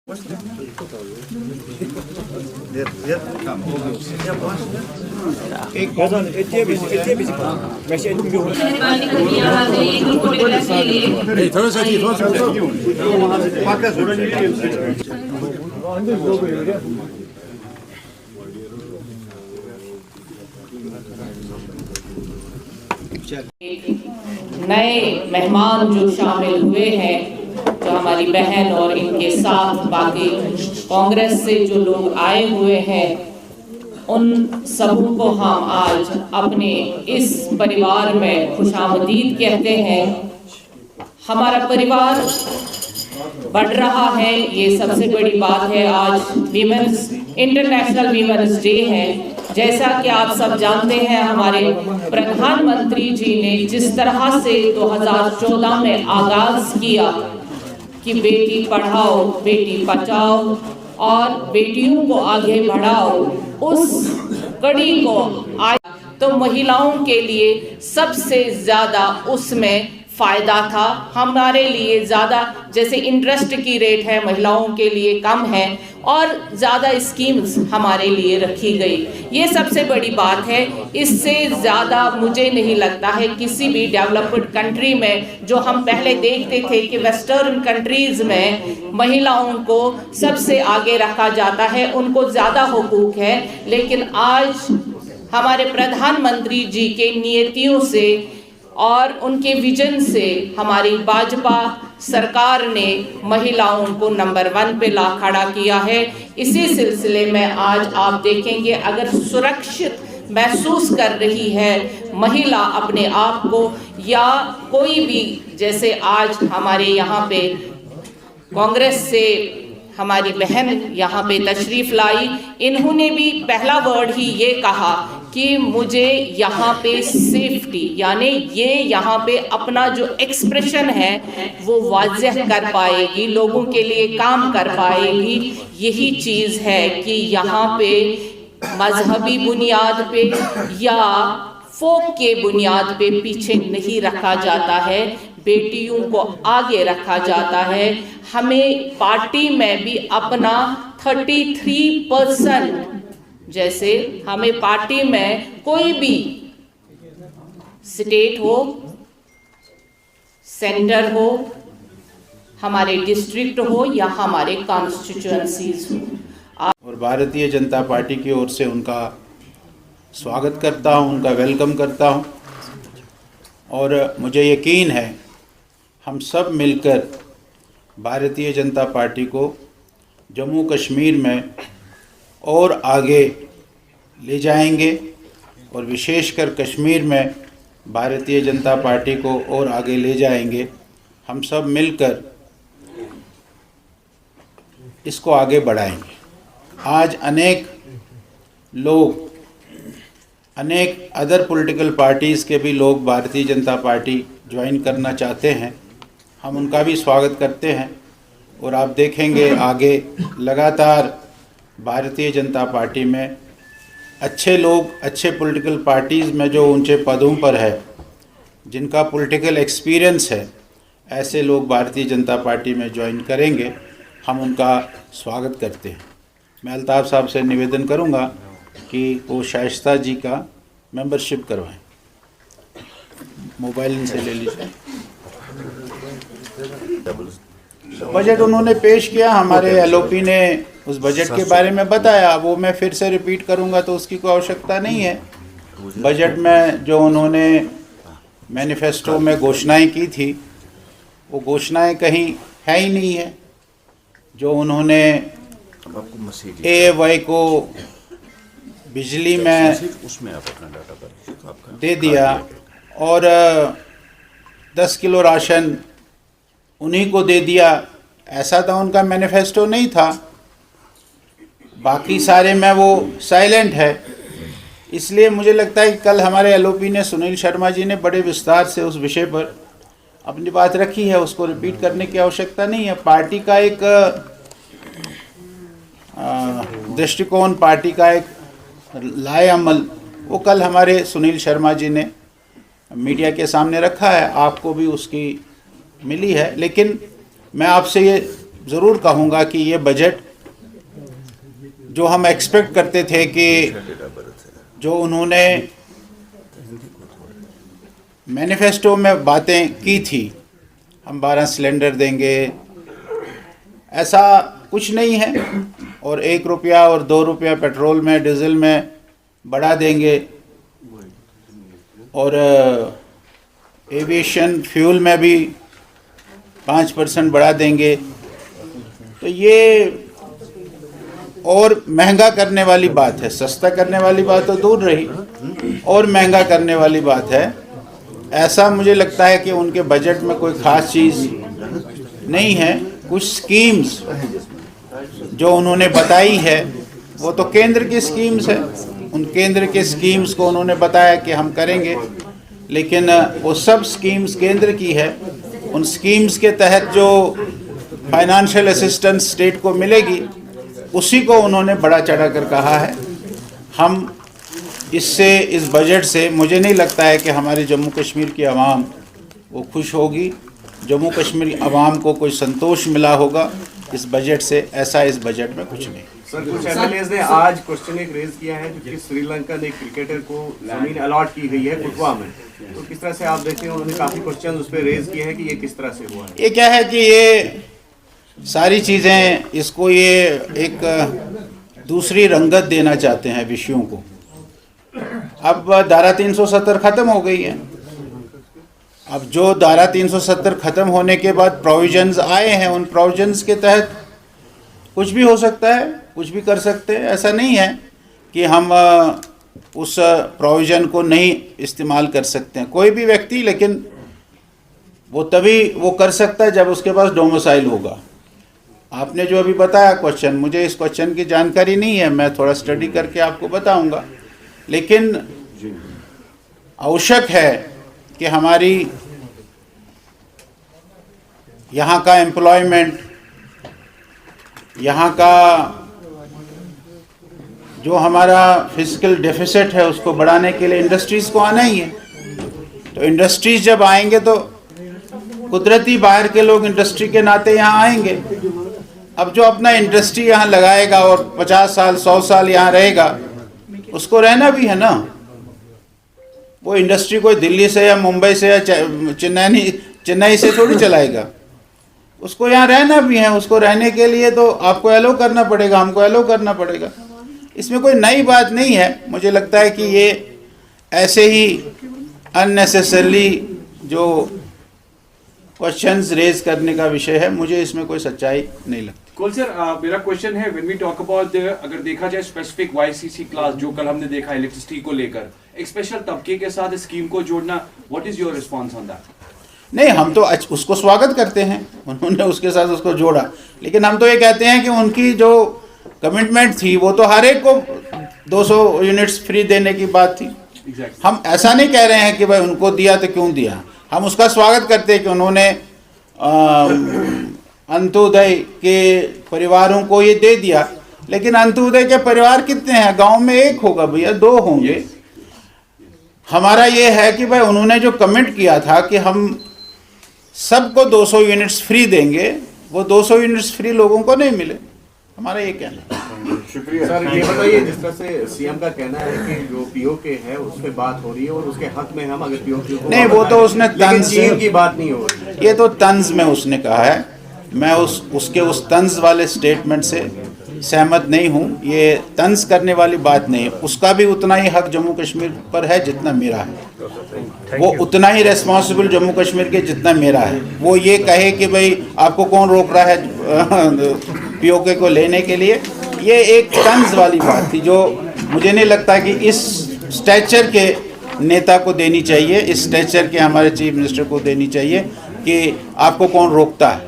नए मेहमान जो शामिल हुए हैं, जो हमारी बहन और इनके साथ बाकी कांग्रेस से जो लोग आए हुए हैं, उन सबों को हम आज अपने इस परिवार में खुशामदीद कहते हैं। हमारा परिवार बढ़ रहा है, ये सबसे बड़ी बात है। आज इंटरनेशनल वीमेंस डे है। जैसा कि आप सब जानते हैं, हमारे प्रधानमंत्री जी ने जिस तरह से 2014 में आगाज किया कि बेटी पढ़ाओ बेटी बचाओ और बेटियों को आगे बढ़ाओ, उस कड़ी को आज तो महिलाओं के लिए सबसे ज्यादा उसमें फायदा था। हमारे लिए ज़्यादा जैसे इंटरेस्ट की रेट है महिलाओं के लिए कम है और ज़्यादा स्कीम्स हमारे लिए रखी गई। ये सबसे बड़ी बात है। इससे ज़्यादा मुझे नहीं लगता है किसी भी डेवलप्ड कंट्री में, जो हम पहले देखते थे कि वेस्टर्न कंट्रीज़ में महिलाओं को सबसे आगे रखा जाता है, उनको ज़्यादा हुकूक है। लेकिन आज हमारे प्रधानमंत्री जी के नीतियों से और उनके विजन से हमारी भाजपा सरकार ने महिलाओं को नंबर 1 पे ला खड़ा किया है। इसी सिलसिले में आज आप देखेंगे, अगर सुरक्षित महसूस कर रही है महिला अपने आप को, या कोई भी, जैसे आज हमारे यहाँ पे कांग्रेस से हमारी बहन यहाँ पे तशरीफ लाई, इन्होंने भी पहला वर्ड ही ये कहा कि मुझे यहाँ पे सेफ्टी, यानी ये यहाँ पे अपना जो एक्सप्रेशन है वो वाज़ेह कर पाएगी, लोगों के लिए काम कर पाएगी। यही चीज़ है कि यहाँ पे मजहबी बुनियाद पे या फोक के बुनियाद पे पीछे नहीं रखा जाता है, बेटियों को आगे रखा जाता है। हमें पार्टी में भी अपना 33%, जैसे हमें पार्टी में कोई भी स्टेट हो, सेंटर हो, हमारे डिस्ट्रिक्ट हो या हमारे कॉन्स्टिट्यूएंसीज हो। और भारतीय जनता पार्टी की ओर से उनका स्वागत करता हूं, उनका वेलकम करता हूं। और मुझे यकीन है हम सब मिलकर भारतीय जनता पार्टी को जम्मू कश्मीर में और आगे ले जाएंगे, और विशेषकर कश्मीर में भारतीय जनता पार्टी को और आगे ले जाएंगे। हम सब मिलकर इसको आगे बढ़ाएंगे। आज अनेक लोग, अनेक अदर पॉलिटिकल पार्टीज़ के भी लोग भारतीय जनता पार्टी ज्वाइन करना चाहते हैं। हम उनका भी स्वागत करते हैं। और आप देखेंगे आगे लगातार भारतीय जनता पार्टी में अच्छे लोग, अच्छे पॉलिटिकल पार्टीज़ में जो ऊंचे पदों पर है, जिनका पॉलिटिकल एक्सपीरियंस है, ऐसे लोग भारतीय जनता पार्टी में ज्वाइन करेंगे। हम उनका स्वागत करते हैं। मैं अल्ताफ़ साहब से निवेदन करूंगा कि वो शाइस्ता जी का मेंबरशिप करवाएं। मोबाइल इनसे ले लीजिए। बजट उन्होंने पेश किया, हमारे एलओपी ने उस बजट के बारे में बताया, वो मैं फिर से रिपीट करूंगा तो उसकी कोई आवश्यकता नहीं है। बजट में जो उन्होंने मैनिफेस्टो में घोषणाएं की थी, वो घोषणाएं कहीं है ही नहीं है। जो उन्होंने AAY को बिजली में दे दिया और 10 किलो राशन उन्हीं को दे दिया, ऐसा तो उनका मैनिफेस्टो नहीं था। बाकी सारे में वो साइलेंट है। इसलिए मुझे लगता है कि कल हमारे एलओपी ने, सुनील शर्मा जी ने बड़े विस्तार से उस विषय पर अपनी बात रखी है, उसको रिपीट करने की आवश्यकता नहीं है। पार्टी का एक दृष्टिकोण, पार्टी का एक लाए अमल, वो कल हमारे सुनील शर्मा जी ने मीडिया के सामने रखा है, आपको भी उसकी मिली है। लेकिन मैं आपसे ये ज़रूर कहूँगा कि ये बजट जो हम एक्सपेक्ट करते थे कि जो उन्होंने मैनिफेस्टो में बातें की थी, हम 12 सिलेंडर देंगे, ऐसा कुछ नहीं है। और 1 रुपया और 2 रुपया पेट्रोल में, डीजल में बढ़ा देंगे, और एविएशन फ्यूल में भी 5% बढ़ा देंगे। तो ये और महंगा करने वाली बात है। सस्ता करने वाली बात तो दूर रही, और महंगा करने वाली बात है। ऐसा मुझे लगता है कि उनके बजट में कोई ख़ास चीज़ नहीं है। कुछ स्कीम्स जो उन्होंने बताई है वो तो केंद्र की स्कीम्स है। उन केंद्र के स्कीम्स को उन्होंने बताया कि हम करेंगे, लेकिन वो सब स्कीम्स केंद्र की है। उन स्कीम्स के तहत जो फाइनेंशियल असिस्टेंस स्टेट को मिलेगी, उसी को उन्होंने बड़ा चढ़ा कर कहा है। हम इससे, इस बजट से मुझे नहीं लगता है कि हमारे जम्मू कश्मीर की आवाम वो खुश होगी। जम्मू कश्मीर आवाम को कोई संतोष मिला होगा इस बजट से, ऐसा इस बजट में कुछ नहीं। सर, कुछ एमएलएज ने आज क्वेश्चन एक रेज किया है कि श्रीलंका ने क्रिकेटर को जमीन अलॉट की गई है कुटवा में, तो किस तरह से आप देखते हैं? उन्होंने काफी क्वेश्चन उस पर रेज किए हैं कि ये किस तरह से हुआ है। ये क्या है कि ये सारी चीज़ें, इसको ये एक दूसरी रंगत देना चाहते हैं विषयों को। अब धारा 370 ख़त्म हो गई है। अब जो धारा 370 ख़त्म होने के बाद प्रोविजंस आए हैं, उन प्रोविजंस के तहत कुछ भी हो सकता है, कुछ भी कर सकते हैं। ऐसा नहीं है कि हम उस प्रोविज़न को नहीं इस्तेमाल कर सकते हैं कोई भी व्यक्ति, लेकिन वो तभी वो कर सकता है जब उसके पास डोमिसाइल होगा। आपने जो अभी बताया क्वेश्चन, मुझे इस क्वेश्चन की जानकारी नहीं है, मैं थोड़ा स्टडी करके आपको बताऊंगा। लेकिन आवश्यक है कि हमारी यहाँ का एम्प्लॉयमेंट, यहाँ का जो हमारा फिजिकल डेफिसिट है उसको बढ़ाने के लिए इंडस्ट्रीज़ को आना ही है। तो इंडस्ट्रीज़ जब आएंगे तो कुदरती बाहर के लोग इंडस्ट्री के नाते यहाँ आएंगे। अब जो अपना इंडस्ट्री यहाँ लगाएगा और 50 साल 100 साल यहाँ रहेगा, उसको रहना भी है ना। वो इंडस्ट्री कोई दिल्ली से या मुंबई से या चेन्नई से थोड़ी चलाएगा, उसको यहाँ रहना भी है। उसको रहने के लिए तो आपको एलो करना पड़ेगा, हमको एलो करना पड़ेगा। इसमें कोई नई बात नहीं है। मुझे लगता है कि ये ऐसे ही अननेसेसरली जो क्वेश्चंस रेज करने का विषय है, मुझे इसमें कोई सच्चाई नहीं लगती। कुल सर, मेरा क्वेश्चन है, व्हेन वी टॉक अबाउट अगर देखा जाए स्पेसिफिक वाईसीसी क्लास जो कल हमने देखा इलेक्ट्रिसिटी को लेकर, एक स्पेशल तबके के साथ स्कीम को जोड़ना, what is your response on that? नहीं, हम तो उसको स्वागत करते हैं, उन्होंने उसके साथ उसको जोड़ा। लेकिन हम तो ये कहते हैं कि उनकी जो कमिटमेंट थी वो तो हर एक को 200 यूनिट्स फ्री देने की बात थी। Exactly. हम ऐसा नहीं कह रहे हैं कि भाई उनको दिया तो क्यों दिया। हम उसका स्वागत करते हैं कि उन्होंने अंत्योदय के परिवारों को ये दे दिया। लेकिन अंत्योदय के परिवार कितने हैं? गांव में एक होगा भैया, 2 होंगे। हमारा ये है कि भाई उन्होंने जो कमिट किया था कि हम सबको 200 यूनिट्स फ्री देंगे, वो 200 यूनिट्स फ्री लोगों को नहीं मिले। हमारा ये कहना है। शुक्रिया सर। ये बताइए, जिस तरह से सीएम का कहना है कि जो पीओके है उस पर बात हो रही है और उसके हक में हम अगर पीओके को नहीं, वो तो उसने तंज की बात नहीं हो रही, ये तो तंज में उसने कहा है। मैं उसके उस तंज वाले स्टेटमेंट से सहमत नहीं हूँ। ये तंज करने वाली बात नहीं है। उसका भी उतना ही हक जम्मू कश्मीर पर है जितना मेरा है। वो उतना ही रेस्पॉन्सिबल जम्मू कश्मीर के जितना मेरा है। वो ये कहे कि भाई आपको कौन रोक रहा है पीओके को लेने के लिए, ये एक तंज वाली बात थी जो मुझे नहीं लगता कि इस स्टैचर के नेता को देनी चाहिए, इस स्टैचर के हमारे चीफ मिनिस्टर को देनी चाहिए कि आपको कौन रोकता है।